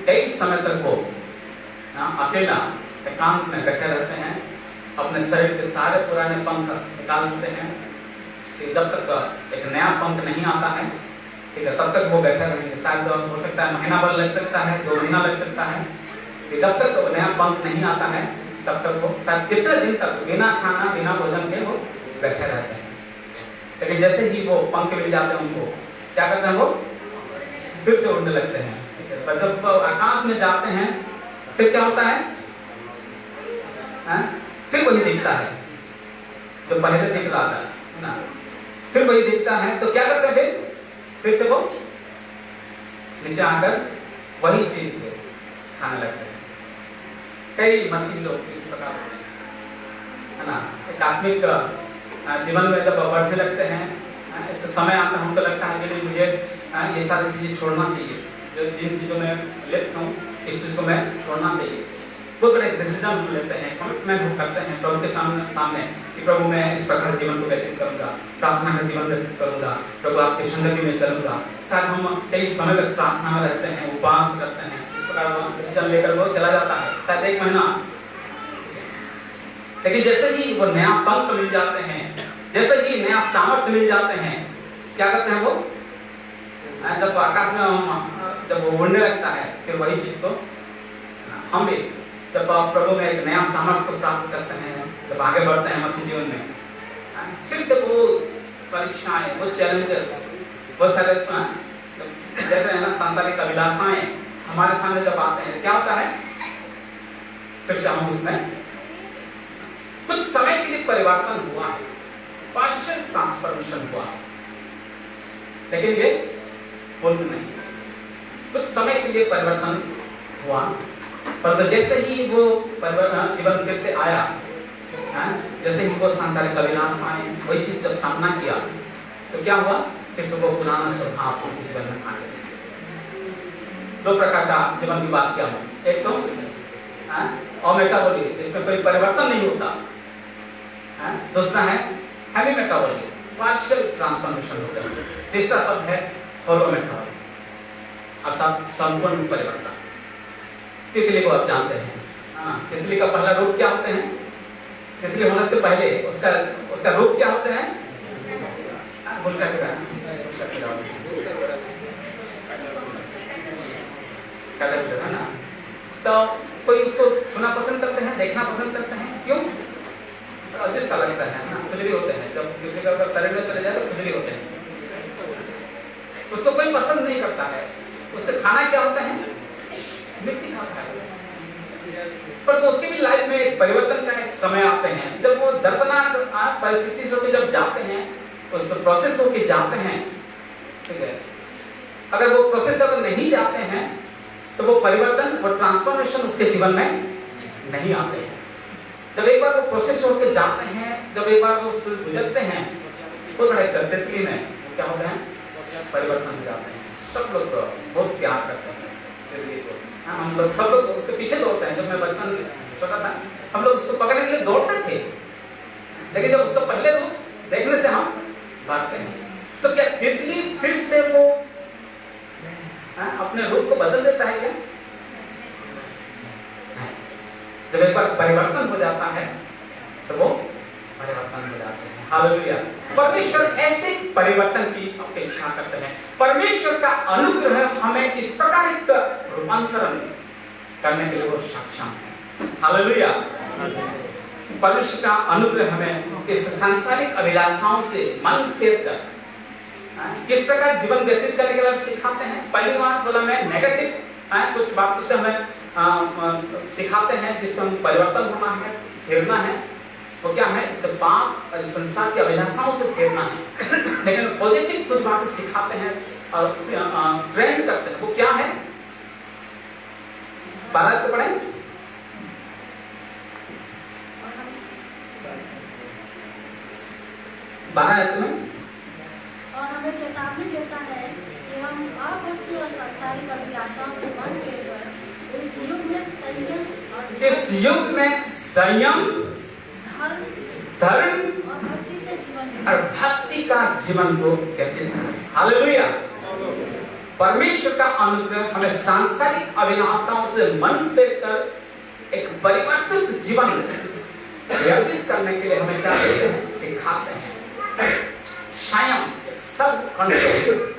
कई समय तक वो अकेला एकांत में बैठे रहते हैं, अपने शरीर के सारे पुराने पंख निकाल देते हैं। जब तक एक नया पंख नहीं आता है, ठीक है, तब तक वो बैठे रहेंगे। शायद हो सकता है महीना भर लग सकता है, 2 महीना लग सकता है। जब तक नया पंख नहीं आता है तब तक वो शायद कितने दिन तक बिना खाना बिना भोजन के वो बैठे रहते हैं। लेकिन जैसे ही वो पंख मिल जाते हैं उनको, क्या करते हैं, वो फिर से उड़ने लगते हैं, ठीक है। जब आकाश में जाते हैं फिर क्या होता है, फिर वही दिखता है जो पहले दिख रहा था ना, फिर वही दिखता है। तो क्या करते हैं, फिर से वो नीचे आकर वही चीज खाने लगते हैं। कई मसीह लोग इस प्रकार है ना, एक आत्मिक जीवन में जब बढ़ने लगते हैं, ऐसे समय आता है हमको लगता है कि नहीं, मुझे ये सारी चीजें छोड़ना चाहिए, जो जिन चीजों में लिप्त हूँ इस चीज को मैं छोड़ना चाहिए। बहुत बड़े डिसीजन हम लेते हैं, कमिटमेंट हम करते हैं प्रभु के सामने कि प्रभु मैं इस प्रकार जीवन को व्यतीत करूंगा, प्रार्थना का जीवन व्यतीत करूंगा, प्रभु आपकी संगति में चलूंगा। शायद हम कई समय तक प्रार्थना में रहते हैं, उपवास करते हैं, इस प्रकार वो डिसीजन लेकर वो चला जाता है, शायद 1 महीना। लेकिन जैसे ही वो नया पंख मिल जाते हैं, जैसे ही नया सामर्थ्य मिल जाते हैं, क्या करते हैं वो, जब आकाश में जब वो उड़ने लगता है, फिर वही चीज को हम भी जब प्रभु में एक नया सामर्थ्य को प्राप्त करते हैं, जब आगे बढ़ते हैं मसीह जीवन में, फिर से वो परीक्षाएं, वो चैलेंजेस, वो सारे जैसे है ना सांसारिक अभिलाषाएं हमारे सामने जब आते हैं, क्या होता है, फिर से हम उसमें कुछ समय के लिए परिवर्तन हुआ है, पार्शियल ट्रांसफॉर्मेशन हुआ, लेकिन ये पूर्ण नहीं। कुछ समय के लिए परिवर्तन हुआ, पर तो जैसे ही वो परिवर्तन जीवन फिर से आया, जैसे ही वो सांसारिक अभिलाषाएं वही चीज जब सामना किया, तो क्या हुआ, फिर से वो पुराना स्वभाव जीवन में आ गया। 2 प्रकार का जीवन की बात किया हूँ, एक तो अमेटाबॉलिक जिसमें कोई परिवर्तन नहीं होता, दूसरा है हेवी मेटाबॉलिक, पार्शियल ट्रांसफॉर्मेशन होता है, तीसरा शब्द है होलोमेटाबॉलिक, अर्थात संपूर्ण परिवर्तन। तितली को आप जानते हैं, तितली का पहला रूप क्या होते हैं, तितली होने से पहले उसका रूप क्या होते हैं, है ना। तो कोई उसको छूना पसंद करते हैं, देखना पसंद करते हैं, क्यों, अजीब सा लगता है ना, खुजली होते हैं, जब किसी का अगर शरीर में चले जाए तो खुजली होते हैं, उसको कोई पसंद नहीं करता है। उसका खाना क्या होता है, मिट्टी खाता है। पर तो उसके भी लाइफ में एक परिवर्तन का एक समय आते हैं, जब वो दर्दनाक परिस्थिति से होकर जब जाते हैं, उस प्रोसेस होकर जाते हैं, ठीक है। अगर वो प्रोसेस अगर नहीं जाते हैं तो वो परिवर्तन, वो ट्रांसफॉर्मेशन उसके जीवन में नहीं आते हैं। जब एक बार वो प्रोसेस होकर जाते हैं, जब एक बार वो गुजरते हैं, तो बड़े तितली में क्या होते हैं, परिवर्तन हो जाते हैं। सब लोग बहुत प्यार करते हैं ज़िंदगी को। हम लोग सब लोग उसके पीछे दौड़ते हैं। जब मैं बचपन में छोटा था हम लोग उसको पकड़ने के लिए दौड़ते थे, लेकिन जब उसका पहले रूप देखने से हम भागते हैं। तो क्या तितली फिर से वो अपने रूप को बदल देता है क्या? जब एक बार परिवर्तन हो जाता है तो वो परिवर्तन हो जाते हैं। हालेलुया। परमेश्वर ऐसे परिवर्तन की अपेक्षा करते हैं। परमेश्वर का अनुग्रह हमें इस प्रकार एक रूपांतरण करने के लिए वो सक्षम है। हालेलुया। परमेश्वर का अनुग्रह हमें इस सांसारिक अभिलाषाओं से मन फेर कर किस प्रकार जीवन व्यतीत करने के लिए सिखाते हैं। पहली बात बोला मैं नेगेटिव कुछ बातों से हमें सिखाते हैं जिससे हम परिवर्तन होना है, फिरना है। वो क्या है? इससे पाप और संसार की अभिलाषाओं से फेरना है। लेकिन पॉजिटिव कुछ बातें सिखाते हैं और ट्रेंड करते हैं। वो क्या है? 12 को पढ़ें। और हमें चेतावनी देता है कि हम अभक्ति और सांसारिक अभिलाषाओं से मन फेरकर इस युग में संयम, धर्म और भक्ति का जीवन को व्यतीत करें। हालेलुया। परमेश्वर का अनुग्रह हमें सांसारिक अभिलाषाओं से मन फेरकर एक परिवर्तित जीवन व्यतीत करने के लिए हमें क्या करते हैं? सिखाते हैं। संयम, सेल्फ कंट्रोल,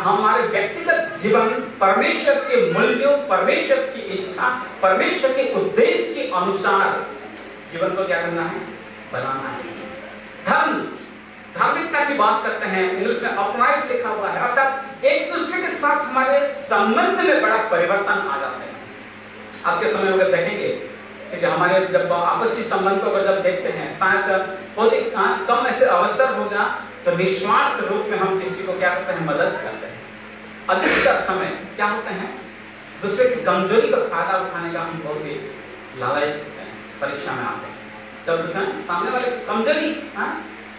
हमारे व्यक्तिगत जीवन परमेश्वर के मूल्यों, परमेश्वर की इच्छा, परमेश्वर के उद्देश्य के अनुसार जीवन को क्या करना है? बनाना है। धर्म, धार्मिकता की बात करते हैं। इंग्लिश में अपराइट लिखा हुआ है, अर्थात एक दूसरे के साथ हमारे संबंध में बड़ा परिवर्तन आ जाता है। आपके समय अगर देखेंगे कि हमारे जब आपसी संबंध को अगर जब देखते हैं, शायद बहुत ही कम ऐसे अवसर होगा तो निस्वार्थ रूप में हम किसी को क्या करते हैं? मदद करते हैं। अधिकतर समय क्या होते हैं? दूसरे की कमजोरी का फायदा उठाने का हम बहुत ही लालच होते हैं। परीक्षा में आते हैं जब सामने वाले की कमजोरी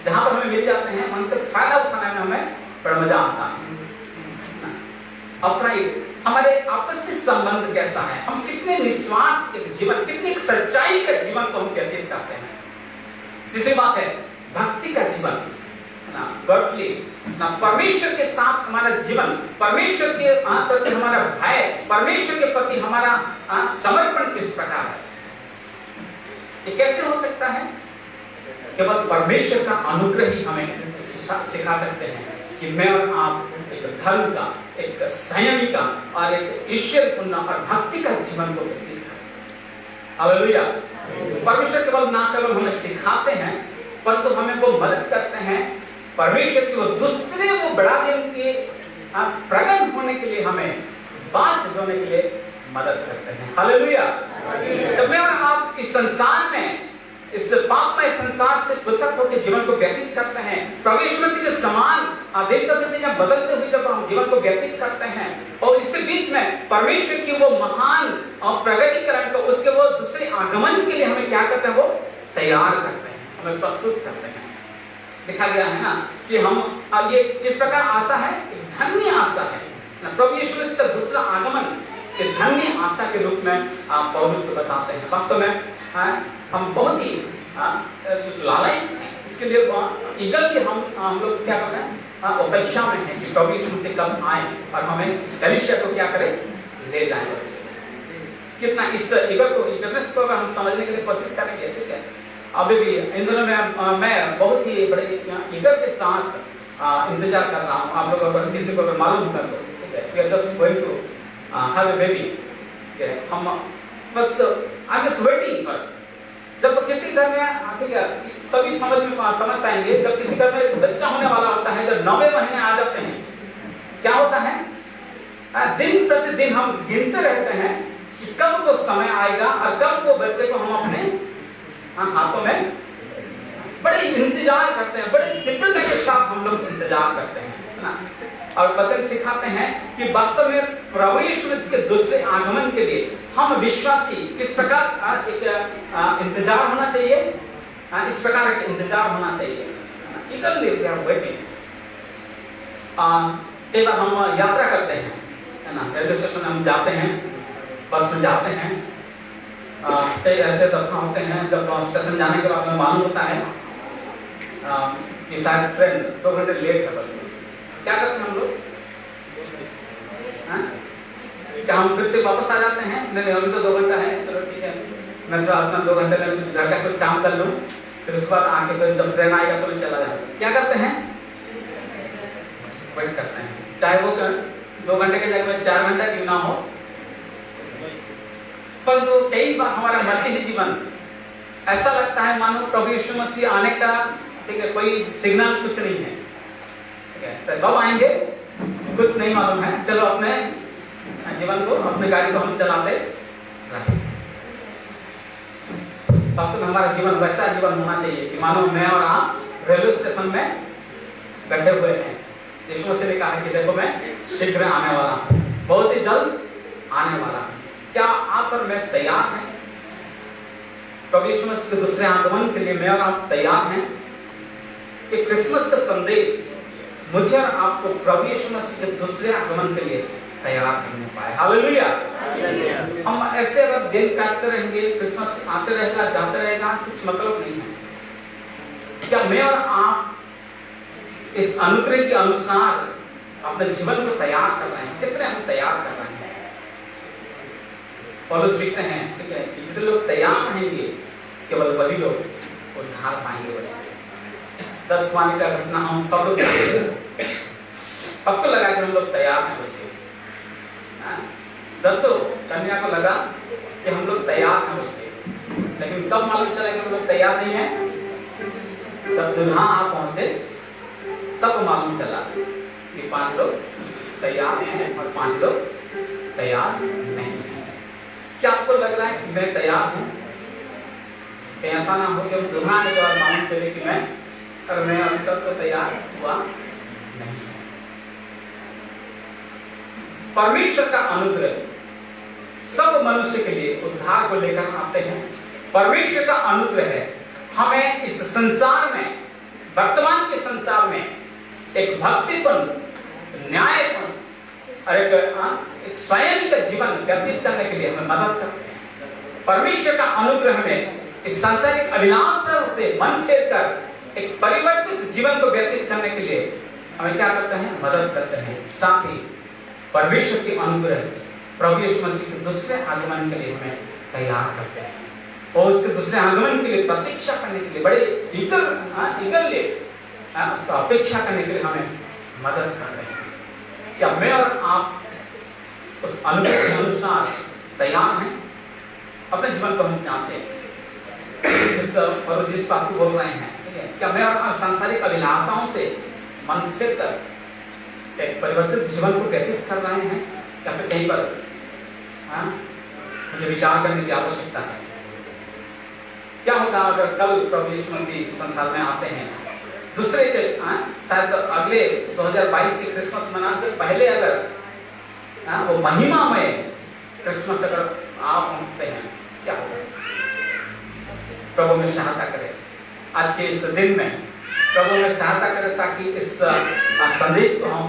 जहां पर हमें मिल जाते हैं, उनसे फायदा उठाने में हमें बड़ा मजा आता है। अपराइट, हमारे आपसी संबंध कैसा है? हम कितने निस्वार्थ एक जीवन, कितनी एक सच्चाई का जीवन को हम व्यतीत करते हैं। तीसरी बात है भक्ति का जीवन, गॉडली, परमेश्वर के साथ हमारा जीवन, परमेश्वर के प्रति हमारा भय, परमेश्वर के प्रति हमारा समर्पण किस प्रकार है? ये कैसे हो सकता है? केवल परमेश्वर का अनुग्रह ही हमें सिखा सकते हैं कि मैं और आप एक धर्म का, एक संयमी का और एक ईश्वरपूर्ण और भक्ति का जीवन को व्यतीत करें। हालेलुया। परमेश्वर केवल ना केवल हमें सिखाते हैं परंतु हमें वो मदद करते हैं परमेश्वर की वो दूसरे वो बड़ा दिन के प्रकट होने के लिए हमें बात होने के लिए मदद करते हैं। हालेलुया। जब मैं और आप इस संसार में, इस पापमय संसार से पृथक होकर जीवन को व्यतीत करते हैं, परमेश्वर के समान दिन प्रतिदिन या बदलते हुए जब हम जीवन को व्यतीत करते हैं और इसके बीच में परमेश्वर की वो महान और प्रगटीकरण को, उसके वो दूसरे आगमन के लिए हमें क्या करते हैं? वो तैयार करते हैं, हमें प्रस्तुत करते हैं। लिखा गया है ना कि हम ये इस प्रकार आशा है, धन्य आशा है ना, प्रभु यीशु मसीह का दूसरा आगमन के धन्य आशा के रूप में पौलुस बताते हैं। वास्तव में हम बहुत ही लालच हैं इसके लिए, ईगल के हम लोग क्या कर रहे हैं? अपेक्षा में है कि प्रभु यीशु मसीह कब आए और हमें इस कलीसिया को क्या करें? ले जाए। कितना इस ईगरनेस को अगर हम समझने के लिए कोशिश करेंगे, ठीक है, अभी भी इन दिनों में मैं बहुत ही बड़े ईगर के साथ इंतजार कर रहा हूँ। आप लोग अगर किसी को मालूम कर दो, ठीक है, we are just going to have a baby, ठीक है, हम बस I'm just waiting for, जब किसी घर में, ठीक है, तभी समझ पाएंगे जब किसी घर में बच्चा होने वाला होता है, जब 9वें महीने आ जाते हैं, क्या होता है? दिन प्रतिदिन हम गिनते रहते हैं कि कब वो समय आएगा और कब वो बच्चे को हम अपने हाथों में, बड़े इंतजार करते हैं, बड़े तीव्रता के साथ हम लोग इंतजार करते हैं, है ना। और वचन सिखाते हैं कि वास्तव में प्रभु यीशु मसीह के दूसरे आगमन के लिए हम विश्वासी किस प्रकार एक इंतजार होना चाहिए, इस प्रकार एक इंतजार होना चाहिए। Eagerly we are waiting. कई बार हम यात्रा करते हैं, है ना, रेलवे स्टेशन हम जाते हैं, बस में जाते हैं। कई ऐसे दफा होते हैं जब स्टेशन जाने के बाद हमें मालूम होता है कि शायद ट्रेन 2 घंटे लेट है। क्या करते हैं हम लोग? क्या हम फिर से वापस आ जाते हैं? नहीं, अभी तो 2 घंटा है, चलो ठीक है, मैं थोड़ा अपना 2 घंटे में घर का कुछ काम कर लूँ, फिर उसके बाद आके फिर जब ट्रेन आएगा तो मैं चला जाऊँ। क्या करते हैं? वेट करते हैं, चाहे वो 2 घंटे के जगह में 4 घंटा क्यों ना हो। परंतु कई बार हमारा मसीही जीवन ऐसा लगता है मानो प्रभु यीशु मसीह आने का, ठीक है, कोई सिग्नल कुछ नहीं है, ठीक है, सर कब आएंगे कुछ नहीं मालूम है, चलो अपने जीवन को, अपनी गाड़ी को हम चलाते रहें। वास्तव में हमारा जीवन वैसा जीवन होना चाहिए कि मानो मैं और आप रेलवे स्टेशन में बैठे हुए हैं। यीशु मसीह ने कहा है कि देखो मैं शीघ्र आने वाला हूं, बहुत ही जल्द आने वाला हूं। क्या आप और मैं तैयार हैं? प्रभु यीशु मसीह के दूसरे आगमन के लिए मैं और आप तैयार हैं? कि क्रिसमस का संदेश मुझे और आपको प्रभु यीशु मसीह के दूसरे आगमन के लिए तैयार करने पाए। हालेलुया। हम ऐसे अगर दिन काटते रहेंगे, क्रिसमस आते रहेगा जाते रहेगा, कुछ मतलब नहीं है। क्या मैं और आप इस अनुग्रह के अनुसार अपने जीवन को तैयार कर रहे हैं? कितने हम तैयार कर रहे हैं? पौलुस लिखते हैं, ठीक है, कि जितने लोग तैयार रहेंगे केवल वही लोग उद्धार पाएंगे। 10 पानी का घटना हम सब लोग सबको लगा कि हम लोग तैयार हैं। 10 कन्या को लगा कि हम लोग तैयार हैं, लेकिन कब मालूम चला कि हम लोग तैयार नहीं हैं? जब दुल्हा आप पहुंचे तब मालूम चला कि 5 लोग तैयार हैं और 5 लोग तैयार नहीं हैं। क्या आपको लग रहा है कि मैं तैयार हूं? ऐसा ना हो कि हम दुल्हा आने के बाद मालूम चले कि मैं अभी तक तो तैयार हुआ नहीं। परमेश्वर का अनुग्रह सब मनुष्य के लिए उद्धार को लेकर आते हैं। परमेश्वर का अनुग्रह है हमें इस संसार में, वर्तमान के संसार में एक भक्तिपन, न्यायपन और एक स्वयं का जीवन व्यतीत करने के लिए हमें मदद करते हैं। परमेश्वर का अनुग्रह हमें इस सांसारिक अभिलाषाओं से मन फेर कर एक परिवर्तित जीवन को व्यतीत करने के लिए हमें क्या करते हैं? मदद करते हैं। साथ ही परमेश्वर के अनुग्रह प्रभु यीशु मसीह के दूसरे आगमन के लिए हमें तैयार करते हैं और उसके दूसरे आगमन के लिए प्रतीक्षा करने के लिए बड़े इगरली उसका अपेक्षा करने के लिए हमें मदद कर रहे हैं। क्या मैं और आप उस अनुग्रह के अनुसार तैयार हैं? अपने जीवन को हम जानते हैं जिस बात को बोल रहे हैं, ठीक है, क्या मैं और आप सांसारिक अभिलाषाओं से मन फेर कर एक परिवर्तित जीवन को व्यतीत कर रहे हैं या फिर कहीं पर मुझे विचार करने की आवश्यकता है। क्या होगा अगर कल प्रभु यीशु मसीह संसार में आते हैं, दूसरे शायद तो अगले 2022 के क्रिसमस मनाने से पहले अगर वो महिमा में क्रिसमस अगर आप पहुंचते हैं, क्या होगा? प्रभु में सहायता करे आज के इस दिन में, प्रभु में सहायता करे ताकि इस संदेश को हम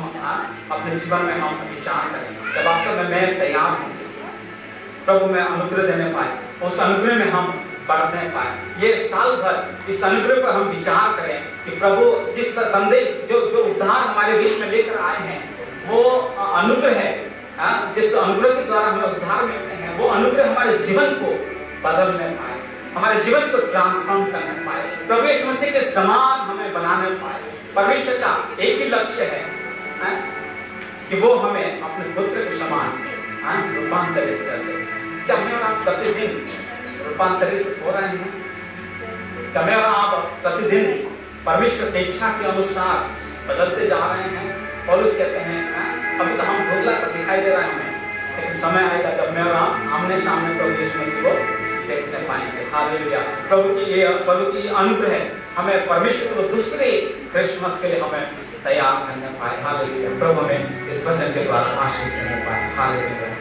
अपने जीवन में हम विचार करें। जब वास्तव में मैं तैयार हूँ, प्रभु में अनुग्रह देने पाए, उस अनुग्रह में हम बढ़ने पाए। ये साल भर इस अनुग्रह पर हम विचार करें कि प्रभु जिस संदेश जो उद्धार हमारे बीच में लेकर आए हैं, वो अनुग्रह है, जिस अनुग्रह के द्वारा हमें उद्धार मिलते हैं, वो अनुग्रह हमारे जीवन को बदलने पाए, हमारे जीवन को ट्रांसफॉर्म करने पाए, प्रभु यीशु मसीह के समान हमें बनाने पाए। परमेश्वर का एक ही लक्ष्य है कि वो हमें अपने पुत्र के समान रूपांतरित कर दे। क्या मैं और आप प्रतिदिन रूपांतरित हो रहे हैं? क्या मैं और आप प्रतिदिन परमेश्वर की इच्छा के अनुसार बदलते जा रहे हैं? पौलुस कहते हैं अभी तो हम धुंधला सा दिखाई दे रहे हैं, लेकिन समय आएगा जब मैं और आप आमने सामने प्रभु यीशु मसीह को देखने पाएंगे। हालेलुया। प्रभु की अनुग्रह हमें परमेश्वर को दूसरे क्रिसमस के लिए हमें तैयार करने पाए। हालेलुया। प्रभु हमें इस वचन के द्वारा आशीष देने पाए। हालेलुया।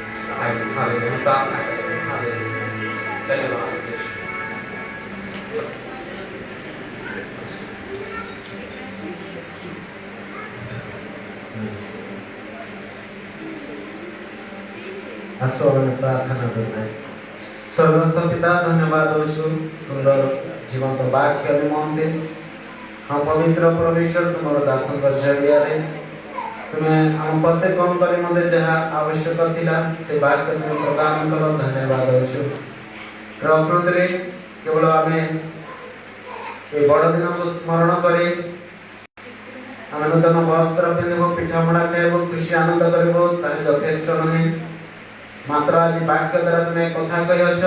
हालेलुया। प्रार्थना करेंगे। हालेलुया। धन्यवाद। आसो आमे प्रार्थना करबे। स्वर्गस्थ पिता धन्यवाद होछु सुंदर जीवंत वाक्य निमंते हम पवित्र परमेश्वर तुमर दासन जरिया रे तुम्हें हम प्रत्येक करे मते जहाँ आवश्यक थिला से वाक्य तुम्हें प्रदान करो धन्यवाद होछु। प्रकृति रे केवल आमे ए बड़ दिन को स्मरण करे आमे नूतन वस्त्र पिंधबो पिठामड़ा खाइबो खुशी आनंद करबो ताहे यथेष्ट नहे। मात्र आज वाक्य द्वारा तुम्हें कथा कहिछ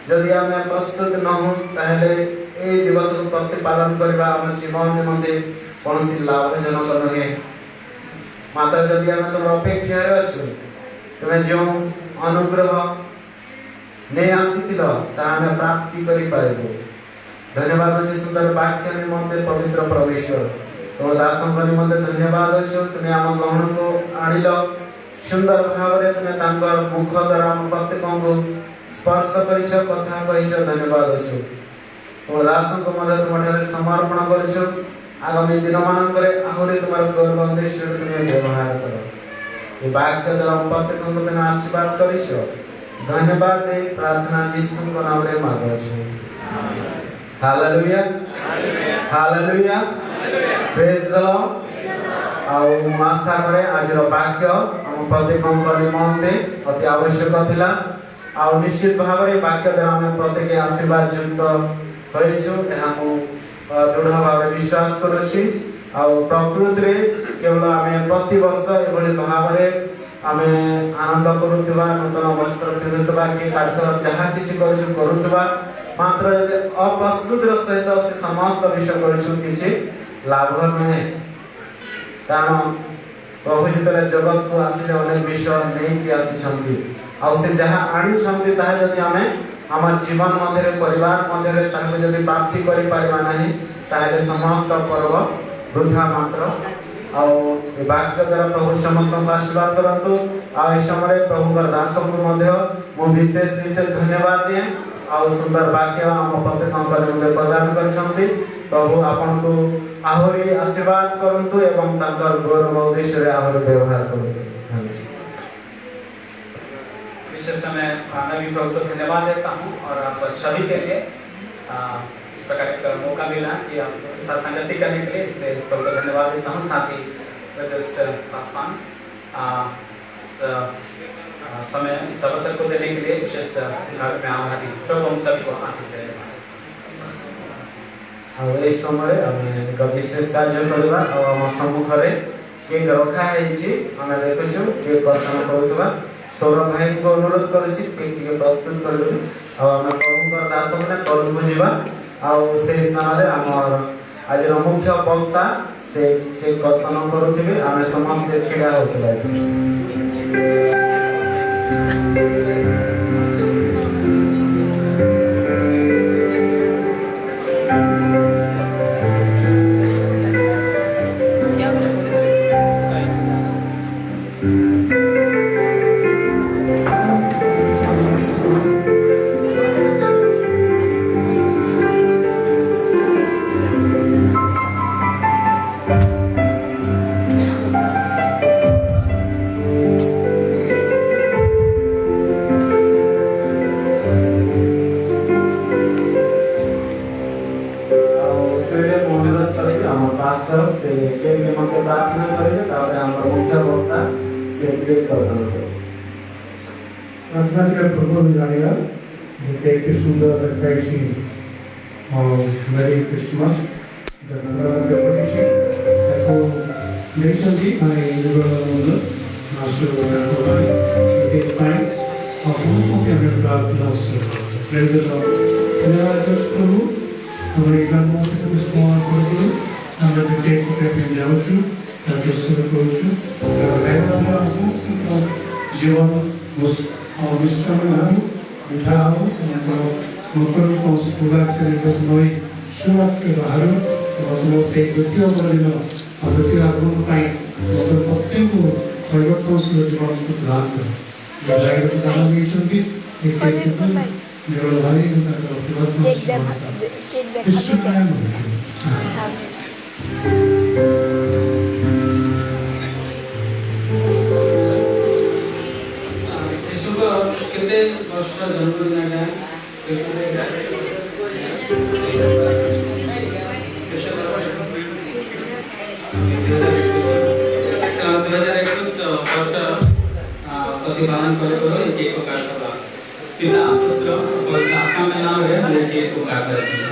जदि आमे प्रस्तुत न हो ताहेले ए दिवस को प्रतिपालन करबा हम जीवन निमंते कोनसी लाभजनक नहे। मात्र जदि आमे तुम अपेक्षा रे अछु तुम्हें जो अनुग्रह ने आसीतिल ता आमे प्राप्ति करि पाइबो। धन्यवाद होछि सुंदर वाक्य निमंते पवित्र परमेश्वर तुम दासन निमंते धन्यवाद होछि तुम्हें आम ग्रहण को आनिल सुंदर भाव रे तुम्हें तांकर मुख द्वारा हम प्रत्येक को स्पर्श करिछ कथा कहिछ धन्यवाद होछि। तुम दासन को मध्य तुम ठारे समर्पण करिछ आगामी दिन मान करे आहुरे तुम्हार गर्व उद्देश्य तुम्हें व्यवहार करो। ये वाक्य द्वारा हम प्रत्येक को तुम्हें आशीर्वाद करिछ धन्यवाद दे प्रार्थना यीशु के नाम रे मांगो छी आमीन। Hallelujah hallelujah praise the Lord. आउ आशा करे आज रो वाक्य हम प्रत्येक को निमंते अति आवश्यक थिला आउ निश्चित भाव रे वाक्य द्वारा हम प्रत्येक आशीर्वाद युक्त होइछु एहा मु दृढ़ भाव विश्वास करूछि। आउ प्रकृति रे केवल आमे प्रति वर्ष एभली भाव रे आमे आनंद करूथबा नूतन वस्त्र पिंधुथबा कि काटथबा जहा किछि करूछु करूथबा मात्र अप्रस्तुत सहित से समस्त विषय करूछु किछि लाभ नहे। कारण प्रभु जितले जगत को आसिले अनेक विषय नहीं कि आसी आउ से जहाँ आनी ताहा जदि आमे आम जीवन मध्य परिवार मध्य ताहा जदि प्राप्ति करि पारिबा नाही ताहाले समस्त पर्व वृथा मात्र। आउ वाक्य द्वारा प्रभु समस्त आशीर्वाद करंतु आ समय प्रभु का दास को मध्य मु विशेष विशेष धन्यवाद दिए आउ सुंदर वाक्य आम प्रत्येक मध्य प्रदान करछंती। प्रभु आपन को आहुरी आशीर्वाद करंतु एवं तांकर गौरव उद्देश्य रे आहुरी व्यवहार करंतु। विशेष मैं भी प्रभु को धन्यवाद देता हूँ और आप सभी के लिए इस प्रकार का मौका मिला कि आपके साथ संगति करने के लिए इसलिए प्रभु को धन्यवाद देता हूँ। साथ ही जस्ट पासवान समय इस अवसर को देने के लिए विशेष घर में आभारी प्रभु हम सभी को आशीष दे। इस समय आम विशेष कार्य करवा आम सम्मुख रे केक रखा है आम देखु केक कर्तन करुवा सौरभ भाई को अनुरोध करुछि केक टिके प्रस्तुत करबे आम प्रभु दास मैंने कल को जीवा आउ से स्थान रे हमर आज मुख्य वक्ता से केक कर्तन करुथिबे आम समस्त छिड़ा होतबा। Merry Christmas. शुरुआत के बाहर से द्वितीय दिन द्वितीय आगमन प्रत्येक परिवर्तनशील जीवन को प्रदान कर दान जन्मदिन आज्ञा प्रतिपादन करे करो एक एक प्रकार का पिता पुत्र और आत्मा का नाम है हम एक एक प्रकार करते हैं।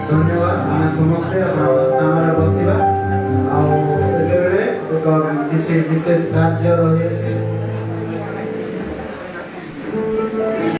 धन्यवाद आम समस्ते अपना स्थान बसवा किसी विशेष कार्य रही